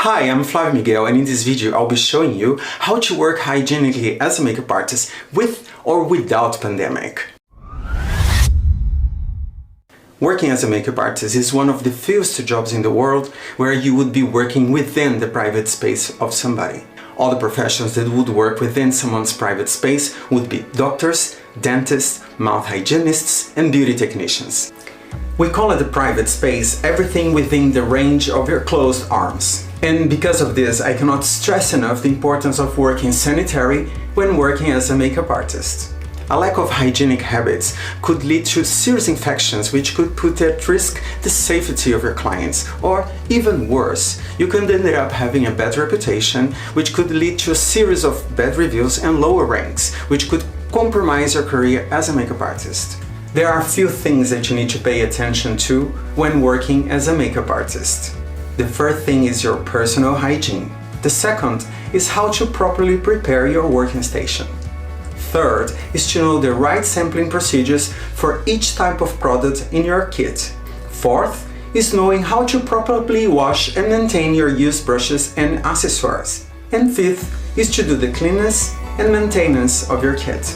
Hi, I'm Flavio Miguel, and in this video I'll be showing you how to work hygienically as a makeup artist with or without pandemic. Working as a makeup artist is one of the few jobs in the world where you would be working within the private space of somebody. All the professions that would work within someone's private space would be doctors, dentists, mouth hygienists, and beauty technicians. We call it a private space everything within the range of your closed arms. And because of this, I cannot stress enough the importance of working sanitary when working as a makeup artist. A lack of hygienic habits could lead to serious infections which could put at risk the safety of your clients, or even worse, you could end up having a bad reputation which could lead to a series of bad reviews and lower ranks which could compromise your career as a makeup artist. There are a few things that you need to pay attention to when working as a makeup artist. The first thing is your personal hygiene. The second is how to properly prepare your working station. Third is to know the right sampling procedures for each type of product in your kit. Fourth is knowing how to properly wash and maintain your used brushes and accessories. And fifth is to do the cleanliness and maintenance of your kit.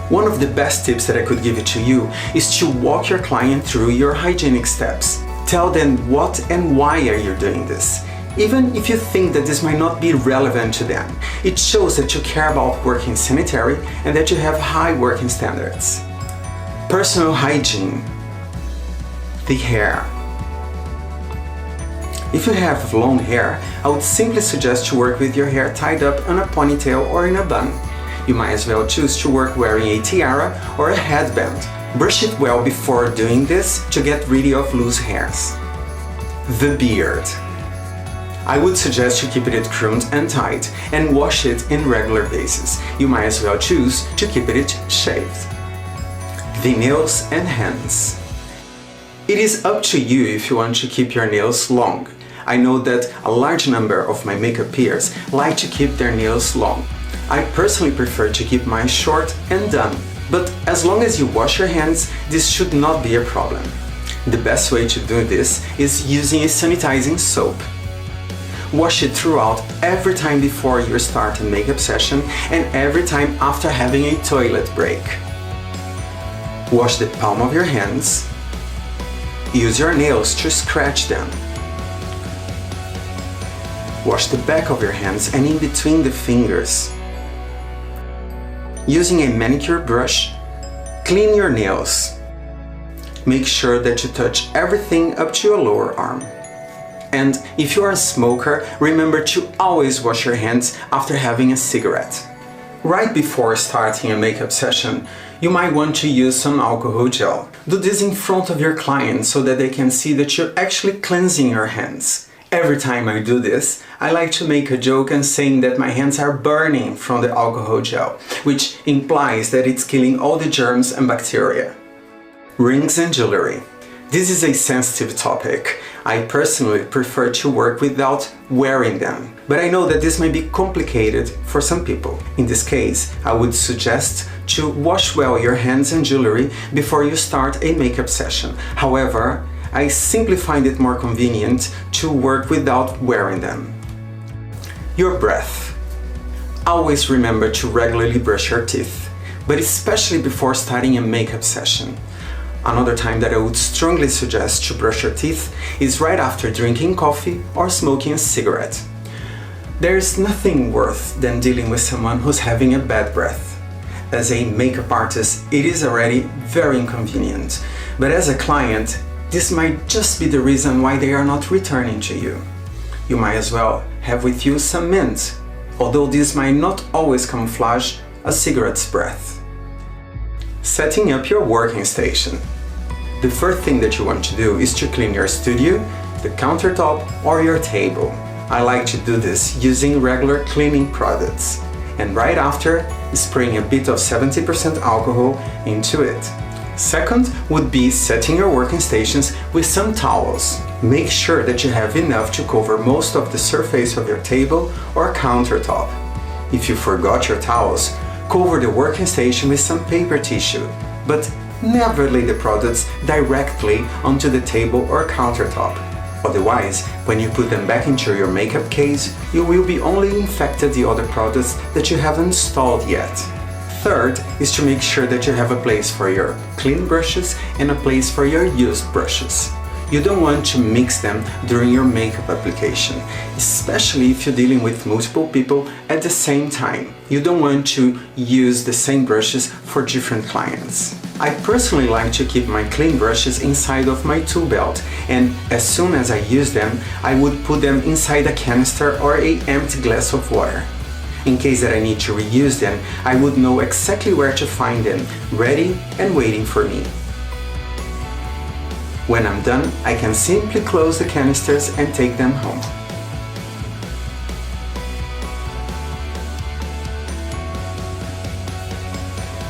One of the best tips that I could give it to you is to walk your client through your hygienic steps. Tell them what and why are you doing this. Even if you think that this might not be relevant to them, it shows that you care about working sanitary and that you have high working standards. Personal hygiene. The hair. If you have long hair, I would simply suggest to work with your hair tied up in a ponytail or in a bun. You might as well choose to work wearing a tiara or a headband. Brush it well before doing this to get rid of loose hairs. The beard. I would suggest to keep it groomed and tight and wash it in regular basis. You might as well choose to keep it shaved. The nails and hands. It is up to you if you want to keep your nails long. I know that a large number of my makeup peers like to keep their nails long. I personally prefer to keep mine short and done, but as long as you wash your hands, this should not be a problem. The best way to do this is using a sanitizing soap. Wash it throughout every time before you start a makeup session and every time after having a toilet break. Wash the palm of your hands. Use your nails to scratch them. Wash the back of your hands and in between the fingers. Using a manicure brush, clean your nails. Make sure that you touch everything up to your lower arm. And if you are a smoker, remember to always wash your hands after having a cigarette. Right before starting a makeup session, you might want to use some alcohol gel. Do this in front of your client so that they can see that you're actually cleansing your hands. Every time I do this, I like to make a joke and saying that my hands are burning from the alcohol gel, which implies that it's killing all the germs and bacteria. Rings and jewelry. This is a sensitive topic. I personally prefer to work without wearing them, but I know that this might be complicated for some people. In this case, I would suggest to wash well your hands and jewelry before you start a makeup session. However, I simply find it more convenient to work without wearing them. Your breath. Always remember to regularly brush your teeth, but especially before starting a makeup session. Another time that I would strongly suggest to brush your teeth is right after drinking coffee or smoking a cigarette. There's nothing worse than dealing with someone who's having a bad breath. As a makeup artist, it is already very inconvenient, but as a client, this might just be the reason why they are not returning to you. You might as well have with you some mint, although this might not always camouflage a cigarette's breath. Setting up your working station. The first thing that you want to do is to clean your studio, the countertop, or your table. I like to do this using regular cleaning products, and right after, spraying a bit of 70% alcohol into it. Second would be setting your working stations with some towels. Make sure that you have enough to cover most of the surface of your table or countertop. If you forgot your towels, cover the working station with some paper tissue, but never lay the products directly onto the table or countertop. Otherwise, when you put them back into your makeup case, you will be only infected the other products that you haven't installed yet. Third is to make sure that you have a place for your clean brushes and a place for your used brushes. You don't want to mix them during your makeup application, especially if you're dealing with multiple people at the same time. You don't want to use the same brushes for different clients. I personally like to keep my clean brushes inside of my tool belt, and as soon as I use them, I would put them inside a canister or an empty glass of water. In case that I need to reuse them, I would know exactly where to find them, ready and waiting for me. When I'm done, I can simply close the canisters and take them home.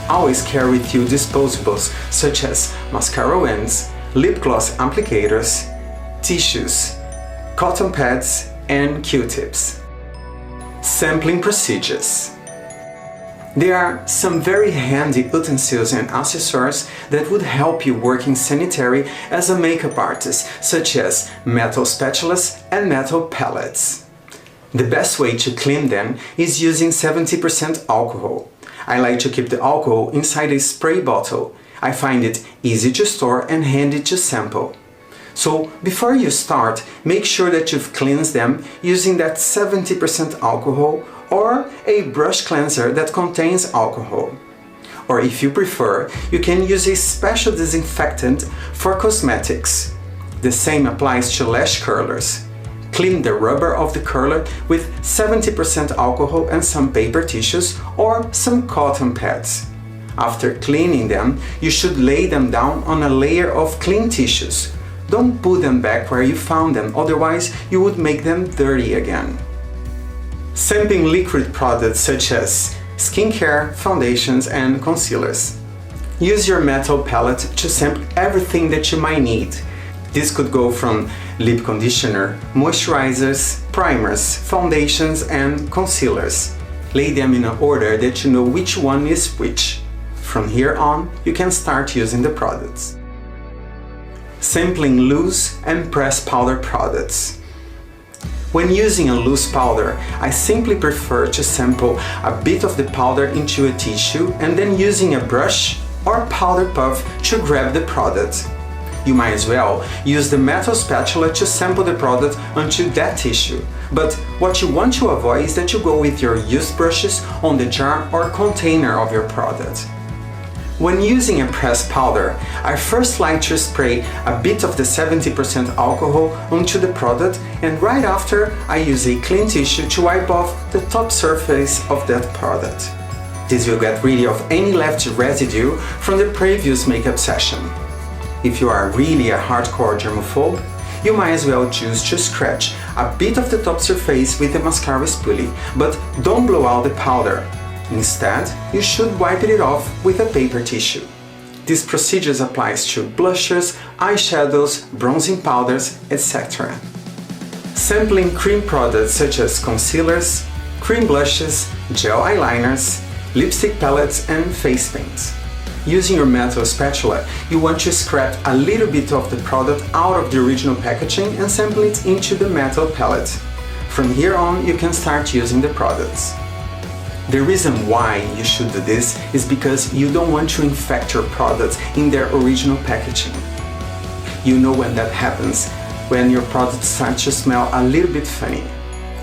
Always carry with you disposables such as mascara ends, lip gloss applicators, tissues, cotton pads, and Q-tips. Sampling procedures. There are some very handy utensils and accessories that would help you working sanitary as a makeup artist, such as metal spatulas and metal palettes. The best way to clean them is using 70% alcohol. I like to keep the alcohol inside a spray bottle. I find it easy to store and handy to sample. So before you start, make sure that you've cleansed them using that 70% alcohol or a brush cleanser that contains alcohol. Or if you prefer, you can use a special disinfectant for cosmetics. The same applies to lash curlers. Clean the rubber of the curler with 70% alcohol and some paper tissues or some cotton pads. After cleaning them, you should lay them down on a layer of clean tissues. Don't put them back where you found them, otherwise you would make them dirty again. Sampling liquid products such as skincare, foundations, and concealers. Use your metal palette to sample everything that you might need. This could go from lip conditioner, moisturizers, primers, foundations, and concealers. Lay them in an order that you know which one is which. From here on, you can start using the products. Sampling loose and pressed powder products. When using a loose powder, I simply prefer to sample a bit of the powder into a tissue and then using a brush or powder puff to grab the product. You might as well use the metal spatula to sample the product onto that tissue. But what you want to avoid is that you go with your used brushes on the jar or container of your product. When using a pressed powder, I first like to spray a bit of the 70% alcohol onto the product, and right after I use a clean tissue to wipe off the top surface of that product. This will get rid of any left residue from the previous makeup session. If you are really a hardcore germaphobe, you might as well choose to scratch a bit of the top surface with the mascara spoolie, but don't blow out the powder. Instead, you should wipe it off with a paper tissue. This procedure applies to blushers, eyeshadows, bronzing powders, etc. Sampling cream products such as concealers, cream blushes, gel eyeliners, lipstick palettes, and face paints. Using your metal spatula, you want to scrape a little bit of the product out of the original packaging and sample it into the metal palette. From here on, you can start using the products. The reason why you should do this is because you don't want to infect your products in their original packaging. You know when that happens, when your products start to smell a little bit funny.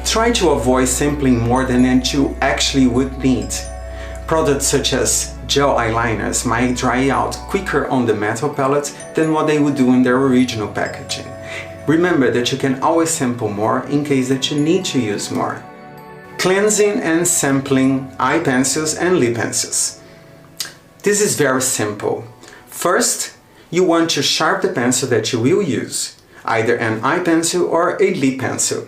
Try to avoid sampling more than you actually would need. Products such as gel eyeliners might dry out quicker on the metal palette than what they would do in their original packaging. Remember that you can always sample more in case that you need to use more. Cleansing and sampling eye pencils and lip pencils. This is very simple. First, you want to sharpen the pencil that you will use, either an eye pencil or a lip pencil.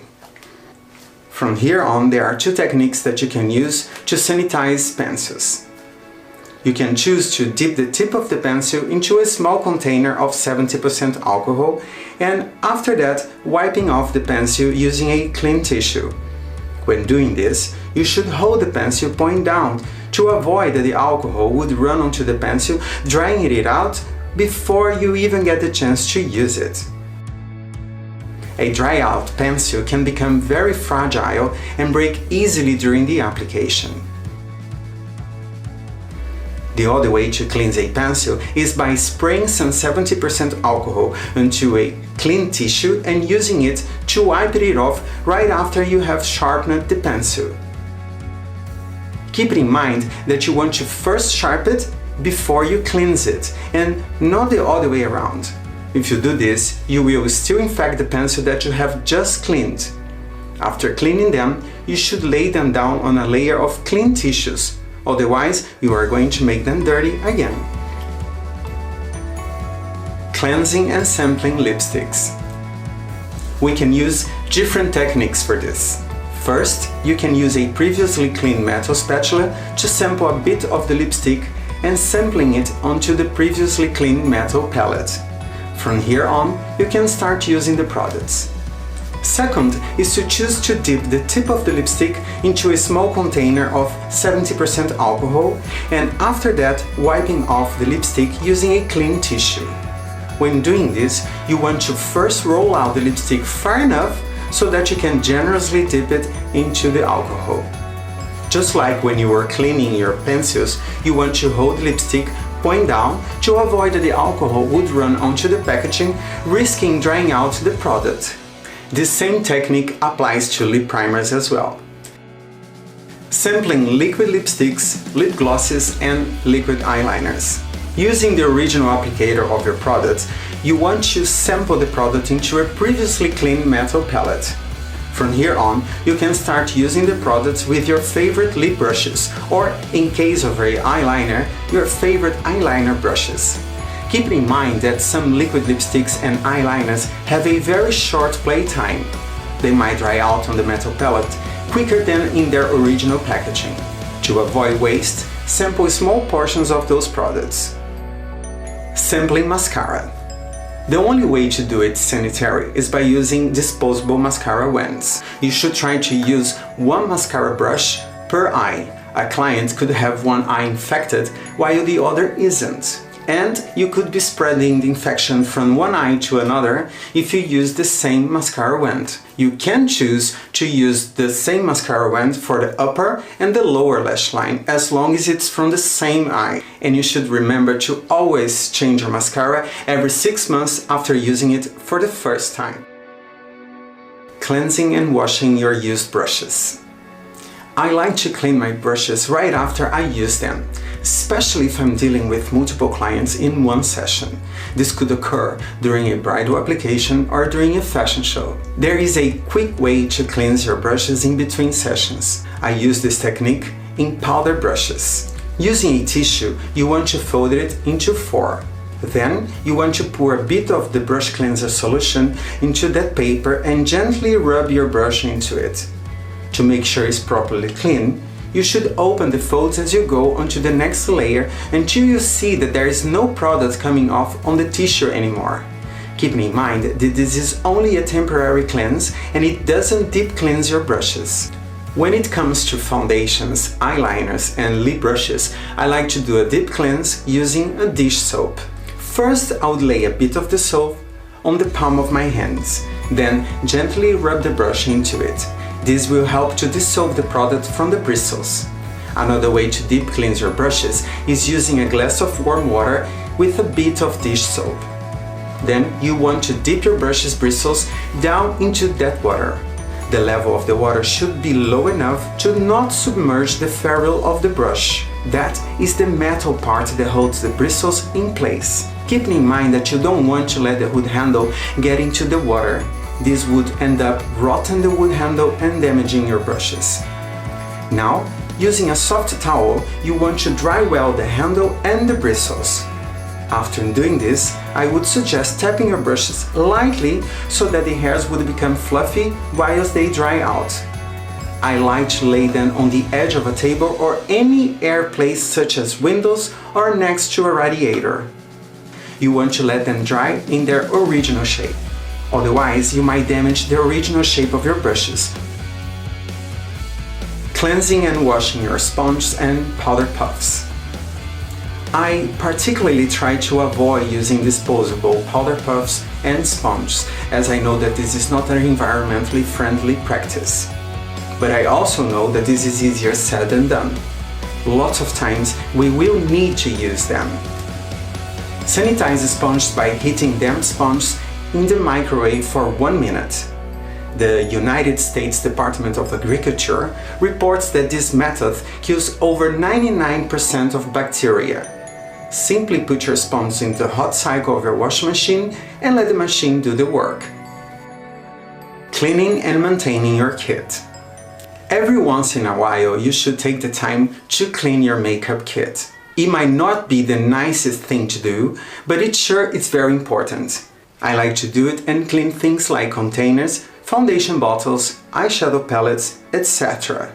From here on, there are two techniques that you can use to sanitize pencils. You can choose to dip the tip of the pencil into a small container of 70% alcohol, and after that, wiping off the pencil using a clean tissue. When doing this, you should hold the pencil point down to avoid that the alcohol would run onto the pencil, drying it out before you even get the chance to use it. A dry-out pencil can become very fragile and break easily during the application. The other way to cleanse a pencil is by spraying some 70% alcohol onto a clean tissue and using it to wipe it off right after you have sharpened the pencil. Keep in mind that you want to first sharpen it before you cleanse it, and not the other way around. If you do this, you will still infect the pencil that you have just cleaned. After cleaning them, you should lay them down on a layer of clean tissues. Otherwise, you are going to make them dirty again. Cleansing and sampling lipsticks. We can use different techniques for this. First, you can use a previously cleaned metal spatula to sample a bit of the lipstick and sampling it onto the previously cleaned metal palette. From here on, you can start using the products. Second is to choose to dip the tip of the lipstick into a small container of 70% alcohol, and after that wiping off the lipstick using a clean tissue. When doing this, you want to first roll out the lipstick far enough so that you can generously dip it into the alcohol. Just like when you are cleaning your pencils, you want to hold the lipstick point down to avoid that the alcohol would run onto the packaging, risking drying out the product. This same technique applies to lip primers as well. Sampling liquid lipsticks, lip glosses, and liquid eyeliners. Using the original applicator of your product, you want to sample the product into a previously cleaned metal palette. From here on, you can start using the products with your favorite lip brushes, or in case of an eyeliner, your favorite eyeliner brushes. Keep in mind that some liquid lipsticks and eyeliners have a very short play time. They might dry out on the metal palette quicker than in their original packaging. To avoid waste, sample small portions of those products. Sampling mascara. The only way to do it sanitary is by using disposable mascara wands. You should try to use one mascara brush per eye. A client could have one eye infected while the other isn't. And you could be spreading the infection from one eye to another if you use the same mascara wand. You can choose to use the same mascara wand for the upper and the lower lash line as long as it's from the same eye. And you should remember to always change your mascara every 6 months after using it for the first time. Cleansing and washing your used brushes. I like to clean my brushes right after I use them, especially if I'm dealing with multiple clients in one session. This could occur during a bridal application or during a fashion show. There is a quick way to cleanse your brushes in between sessions. I use this technique in powder brushes. Using a tissue, you want to fold it into 4. Then, you want to pour a bit of the brush cleanser solution into that paper and gently rub your brush into it. To make sure it's properly clean, you should open the folds as you go onto the next layer until you see that there is no product coming off on the tissue anymore. Keep in mind that this is only a temporary cleanse and it doesn't deep cleanse your brushes. When it comes to foundations, eyeliners and lip brushes, I like to do a deep cleanse using a dish soap. First, I would lay a bit of the soap on the palm of my hands, then gently rub the brush into it. This will help to dissolve the product from the bristles. Another way to deep cleanse your brushes is using a glass of warm water with a bit of dish soap. Then you want to dip your brush's bristles down into that water. The level of the water should be low enough to not submerge the ferrule of the brush. That is the metal part that holds the bristles in place. Keep in mind that you don't want to let the wood handle get into the water. This would end up rotting the wood handle and damaging your brushes. Now, using a soft towel, you want to dry well the handle and the bristles. After doing this, I would suggest tapping your brushes lightly so that the hairs would become fluffy whilst they dry out. I like to lay them on the edge of a table or any air place such as windows or next to a radiator. You want to let them dry in their original shape. Otherwise, you might damage the original shape of your brushes. Cleansing and washing your sponges and powder puffs. I particularly try to avoid using disposable powder puffs and sponges, as I know that this is not an environmentally friendly practice. But I also know that this is easier said than done. Lots of times we will need to use them. Sanitize sponges by heating damp sponges in the microwave for 1 minute. The United States Department of Agriculture reports that this method kills over 99% of bacteria. Simply put your sponge in the hot cycle of your washing machine and let the machine do the work. Cleaning and maintaining your kit. Every once in a while, you should take the time to clean your makeup kit. It might not be the nicest thing to do, but it's very important. I like to do it and clean things like containers, foundation bottles, eyeshadow palettes, etc.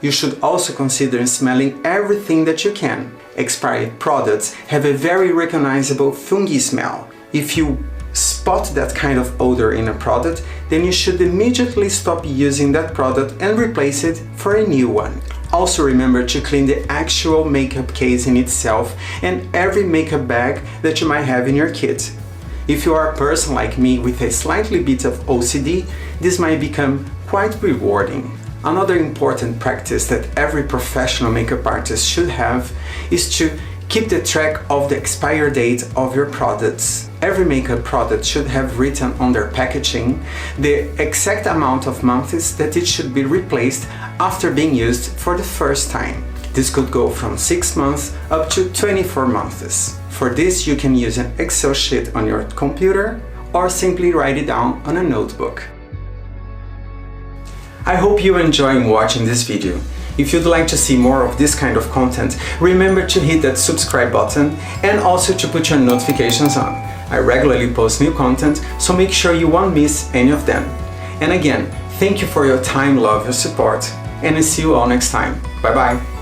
You should also consider smelling everything that you can. Expired products have a very recognizable fungi smell. If you spot that kind of odor in a product, then you should immediately stop using that product and replace it for a new one. Also remember to clean the actual makeup case in itself and every makeup bag that you might have in your kit. If you are a person like me with a slightly bit of OCD, this might become quite rewarding. Another important practice that every professional makeup artist should have is to keep the track of the expire date of your products. Every makeup product should have written on their packaging the exact amount of months that it should be replaced after being used for the first time. This could go from 6 months up to 24 months. For this, you can use an Excel sheet on your computer or simply write it down on a notebook. I hope you enjoyed watching this video. If you'd like to see more of this kind of content, remember to hit that subscribe button and also to put your notifications on. I regularly post new content, so make sure you won't miss any of them. And again, thank you for your time, love, your support, and I'll see you all next time. Bye bye!